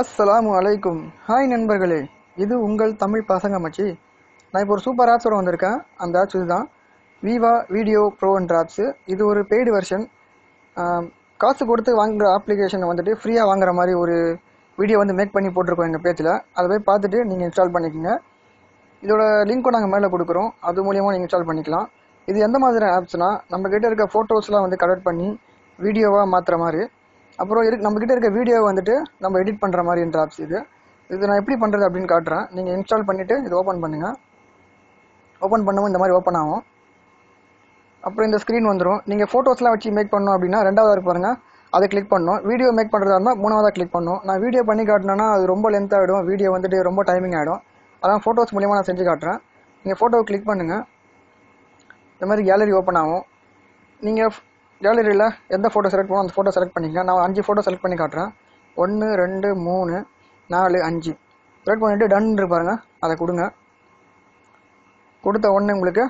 அஸ்ஸலாமு அலைக்கும். ஹாய் நண்பர்களே, இது உங்கள் தமிழ் பசங்க மச்சி. நான் இப்போ ஒரு சூப்பர் ஆப்ஸோட வந்திருக்கேன். அந்த ஆப்ஸ் இதுதான், விவா வீடியோ ப்ரோ என்ற ஆப்ஸு. இது ஒரு பெய்டு வெர்ஷன். காசு கொடுத்து வாங்குற அப்ளிகேஷனை வந்துட்டு ஃப்ரீயாக வாங்குற மாதிரி ஒரு வீடியோ வந்து மேக் பண்ணி போட்டிருக்கோம் எங்கள் பேஜில். அதை போய் பார்த்துட்டு நீங்கள் இன்ஸ்டால் பண்ணிக்கோங்க. இதோட லிங்க்கும் நாங்கள் மேலே கொடுக்குறோம், அது மூலியமாக நீங்கள் இன்ஸ்டால் பண்ணிக்கலாம். இது எந்த மாதிரி ஆப்ஸ்னால், நம்மக்கிட்ட இருக்க ஃபோட்டோஸ்லாம் வந்து கலெக்ட் பண்ணி வீடியோவாக மாற்றுற மாதிரி, அப்புறம் நம்மக்கிட்ட இருக்க வீடியோவை வந்துட்டு நம்ம எடிட் பண்ணுற மாதிரின்ற ஆப்ஸ் இது. நான் எப்படி பண்ணுறது அப்படின்னு காட்டுறேன். நீங்கள் இன்ஸ்டால் பண்ணிவிட்டு இது ஓப்பன் பண்ணுங்கள். ஓப்பன் பண்ணவும் இந்த மாதிரி ஓப்பன் ஆகும். அப்புறம் இந்த ஸ்க்ரீன் வந்துடும். நீங்கள் ஃபோட்டோஸ்லாம் வச்சு மேக் பண்ணணும் அப்படின்னா ரெண்டாவது இருக்கு பாருங்கள், அதை கிளிக் பண்ணணும். வீடியோ மேக் பண்ணுறதா இருந்தால் மூணாவதாக கிளிக் பண்ணணும். நான் வீடியோ பண்ணி காட்டினேன்னா அது ரொம்ப லென்த் ஆகிடும், வீடியோ வந்துட்டு ரொம்ப டைமிங் ஆகிடும். அதான் ஃபோட்டோஸ் மூலியமாக நான் செஞ்சு காட்டுறேன். நீங்கள் ஃபோட்டோவை கிளிக் பண்ணுங்கள். இந்த மாதிரி கேலரி ஓப்பன் ஆகும். நீங்கள் கேலரியில் எந்த ஃபோட்டோ செலக்ட் பண்ணணும் அந்த ஃபோட்டோ செலக்ட் பண்ணிக்கங்க. நான் 5 ஃபோட்டோ செலக்ட் பண்ணி காட்டுறேன். 1 2 3 4 5 செலக்ட் பண்ணிவிட்டு டன் இருப்பாருங்க, அதை கொடுங்க. கொடுத்த உடனே உங்களுக்கு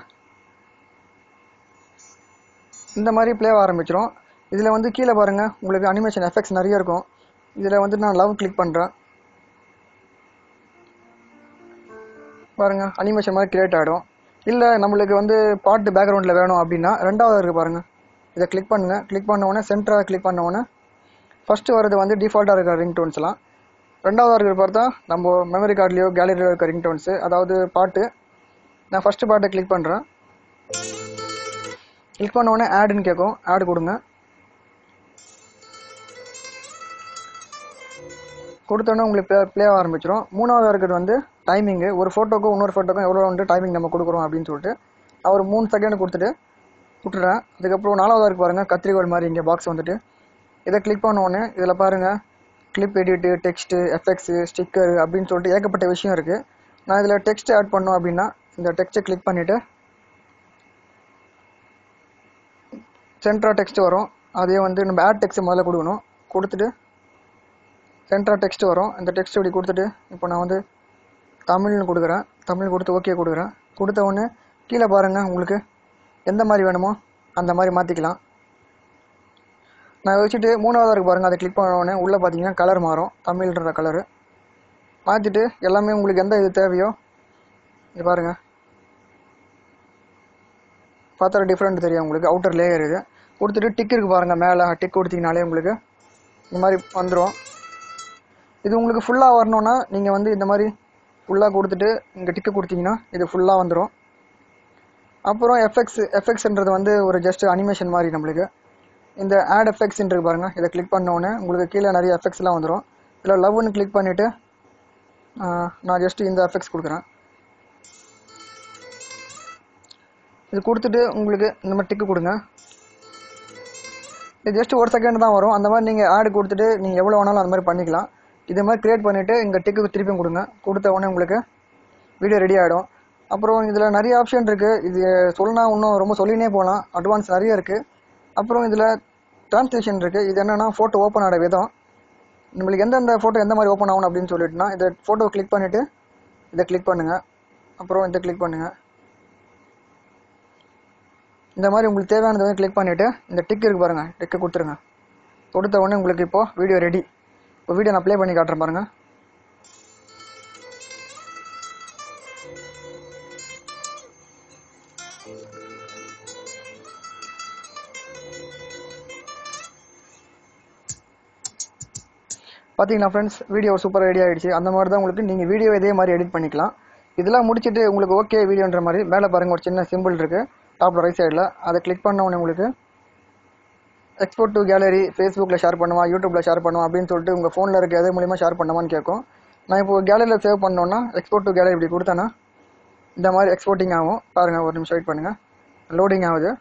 இந்த மாதிரி ப்ளே ஆரம்பிச்சிடும். இதில் வந்து கீழே பாருங்கள், உங்களுக்கு அனிமேஷன் எஃபெக்ட்ஸ் நிறைய இருக்கும். இதில் வந்து நான் லவ் கிளிக் பண்ணுறேன். பாருங்கள், அனிமேஷன் மாதிரி கிரியேட் ஆகிடும். இல்லை நம்மளுக்கு வந்து பாட்டு பேக்ரவுண்டில் வேணும் அப்படின்னா ரெண்டாவது இருக்குது பாருங்கள், இதை கிளிக் பண்ணுங்கள். கிளிக் பண்ண உடனே சென்டராக கிளிக் பண்ண உடனே ஃபஸ்ட்டு வரது வந்து டிஃபால்ட்டாக இருக்கிற ரிங்டோன்ஸ்லாம். ரெண்டாவது இருக்கிற பார்த்தா நம்ம மெமரி கார்ட்லேயோ கேலரியிலோ இருக்க ரிங்டோன்ஸு, அதாவது பாட்டு. நான் ஃபஸ்ட்டு பாட்டை கிளிக் பண்ணுறேன். கிளிக் பண்ண உடனே ஆடுன்னு கேட்கும், ஆடு கொடுங்க. கொடுத்தோன்னே உங்களுக்கு ப்ளே ஆரம்பிச்சிடும். மூணாவது இருக்கிறது வந்து டைமிங்கு. ஒரு ஃபோட்டோக்கும் இன்னொரு ஃபோட்டோக்கும் எவ்வளோ வந்து டைமிங் நம்ம கொடுக்குறோம் அப்படின்னு சொல்லிட்டு நான் ஒரு 3 செகண்ட் கொடுத்துட்டு விட்டுறேன். அதுக்கப்புறம் நாலாவதாக இருக்கு பாருங்கள், கத்திரிக்கோள் மாதிரி இங்கே பாக்ஸ் வந்துட்டு இதை கிளிக் பண்ண உடனே இதில் பாருங்கள், clip edit, text, effects, sticker அப்படின்னு சொல்லிட்டு ஏகப்பட்ட விஷயம் இருக்குது. நான் இதில் டெக்ஸ்ட் ஆட் பண்ணோம் அப்படின்னா இந்த டெக்ஸ்ட்டை கிளிக் பண்ணிவிட்டு சென்டராக டெக்ஸ்ட் வரும். அதே வந்து நம்ம ஆட் டெக்ஸ்ட் முதல்ல கொடுக்கணும். கொடுத்துட்டு சென்டராக டெக்ஸ்ட் வரும். இந்த டெக்ஸ்ட் இப்படி கொடுத்துட்டு இப்போ நான் வந்து தமிழ்னு கொடுக்குறேன். தமிழ் கொடுத்து ஓகே கொடுக்குறேன். கொடுத்த உடனே கீழே பாருங்கள், உங்களுக்கு எந்த மாதிரி வேணுமோ அந்த மாதிரி மாற்றிக்கலாம். நான் வச்சுட்டு மூணாவதாக இருக்கு பாருங்கள், அதை கிளிக் பண்ண உடனே உள்ளே பார்த்தீங்கன்னா கலர் மாறும், தமிழ்ன்ற கலரு மாற்றிட்டு எல்லாமே உங்களுக்கு எந்த இது தேவையோ இது பாருங்கள், பார்த்தா டிஃப்ரெண்ட் தெரியும் உங்களுக்கு. அவுட்டர் லேயர் இது கொடுத்துட்டு டிக் இருக்குது பாருங்கள், மேலே டிக் கொடுத்தீங்கனாலே உங்களுக்கு இந்த மாதிரி வந்துடும். இது உங்களுக்கு ஃபுல்லாக வரணுன்னா நீங்கள் வந்து இந்த மாதிரி ஃபுல்லாக கொடுத்துட்டு இங்கே டிக்கு கொடுத்தீங்கன்னா இது ஃபுல்லாக வந்துடும். அப்புறம் எஃபெக்ட்ஸ்ன்றது வந்து ஒரு ஜஸ்ட் அனிமேஷன் மாதிரி நம்மளுக்கு. இந்த ஆட் எஃபெக்ட்ஸ்ன்றது பாருங்கள், இதை கிளிக் பண்ணோடனே உங்களுக்கு கீழே நிறைய எஃபெக்ட்ஸ்லாம் வந்துடும். இதில் லவ்னு கிளிக் பண்ணிவிட்டு நான் ஜஸ்ட்டு இந்த எஃபெக்ட்ஸ் கொடுக்குறேன். இது கொடுத்துட்டு உங்களுக்கு இந்த மாதிரி டிக்கு கொடுங்க. இது ஜஸ்ட் 1 செகண்ட் தான் வரும். அந்த மாதிரி நீங்கள் ஆடு கொடுத்துட்டு நீங்கள் எவ்வளோ வேணாலும் அந்த மாதிரி பண்ணிக்கலாம். இதே மாதிரி க்ரியேட் பண்ணிவிட்டு இங்கே டிக்கு திருப்பியும் கொடுங்க. கொடுத்த உடனே உங்களுக்கு வீடியோ ரெடி ஆகிடும். அப்புறம் இதில் நிறைய ஆப்ஷன் இருக்குது. இது சொல்லலாம், இன்னும் ரொம்ப சொல்லினே போகலாம், அட்வான்ஸ் நிறைய இருக்குது. அப்புறம் இதில் ட்ரான்ஸ்லேஷன் இருக்குது. இது என்னென்னா ஃபோட்டோ ஓப்பன் ஆகிற விதம், நம்மளுக்கு எந்தெந்த ஃபோட்டோ எந்த மாதிரி ஓப்பன் ஆகணும் அப்படின்னு சொல்லிட்டுனா இதை ஃபோட்டோ கிளிக் பண்ணிவிட்டு இதை கிளிக் பண்ணுங்கள். அப்புறம் இதை கிளிக் பண்ணுங்கள். இந்த மாதிரி உங்களுக்கு தேவையானதை கிளிக் பண்ணிவிட்டு இந்த டிக் இருக்குது பாருங்கள், டிக்கு கொடுத்துருங்க. கொடுத்த உடனே உங்களுக்கு இப்போது வீடியோ ரெடி. இப்போ வீடியோ நான் ப்ளே பண்ணி காட்டுறேன் பாருங்கள். பார்த்தீங்களா ஃப்ரெண்ட்ஸ், வீடியோ சூப்பராக ரெடி ஆகிடுச்சு. அந்த மாதிரி தான் உங்களுக்கு நீங்கள் வீடியோ இதே மாதிரி எடிட் பண்ணிக்கலாம். இதெல்லாம் முடிச்சுட்டு உங்களுக்கு ஓகே வீடியோன்ற மாதிரி மேலே பாருங்கள் ஒரு சின்ன சிம்பிள் இருக்குது டாப்பில் ரைட் சைடில். அதை கிளிக் பண்ண உடனே உங்களுக்கு எக்ஸ்போர்ட் டு கேலரி, ஃபேஸ்புக்கில் ஷேர் பண்ணுவா, யூடியூப்பில் ஷேர் பண்ணுவா அப்படின்னு சொல்லிட்டு உங்கள் ஃபோனில் இருக்க எது மூலிமா ஷேர் பண்ணுவான்னு கேட்கும். நான் இப்போ கேலரியில் சேவ் பண்ணோன்னா எக்ஸ்போர்ட் டு கேலரி இப்படி கொடுத்தேன்னா இந்த மாதிரி எக்ஸ்போர்ட்டிங் ஆகும். பாருங்கள், ஒரு நிமிஷம் வெயிட் பண்ணுங்கள், லோடிங் ஆகுது.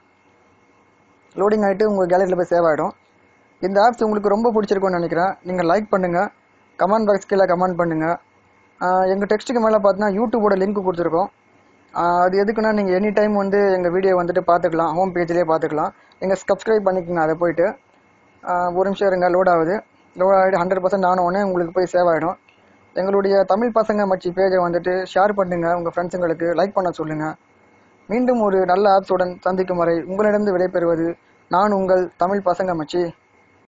லோடிங் ஆகிட்டு உங்கள் கேலரியில் போய் சேவ் ஆகிடும். இந்த ஆப்ஸ் உங்களுக்கு ரொம்ப பிடிச்சிருக்குன்னு நினைக்கிறேன். நீங்கள் லைக் பண்ணுங்கள், கமெண்ட் பாக்ஸ் கீழே கமெண்ட் பண்ணுங்கள். எங்கள் டெக்ஸ்ட்டுக்கு மேலே பார்த்தீங்கன்னா யூடியூபோட லிங்க் கொடுத்துருக்கோம். அது எதுக்குன்னா நீங்கள் எனி டைம் வந்து எங்கள் வீடியோ வந்துட்டு பார்த்துக்கலாம், ஹோம் பேஜ்லேயே பார்த்துக்கலாம். நீங்கள் சப்ஸ்கிரைப் பண்ணிக்கோங்க. அதை போய்ட்டு ஒரு நிமிஷம் இருங்க, லோட் ஆகுது. லோட் ஆகிட்டு 100% ஆனவுடனே உங்களுக்கு போய் சேவ் ஆகிடும். எங்களுடைய தமிழ் பசங்க மச்சி பேஜை வந்துட்டு ஷேர் பண்ணுங்கள், உங்கள் ஃப்ரெண்ட்ஸுங்களுக்கு லைக் பண்ண சொல்லுங்கள். மீண்டும் ஒரு நல்ல ஆப்ஸுடன் சந்திக்கும் வரை உங்களிடம் விடைபெறுவது நான் உங்கள் தமிழ் பசங்க மச்சி.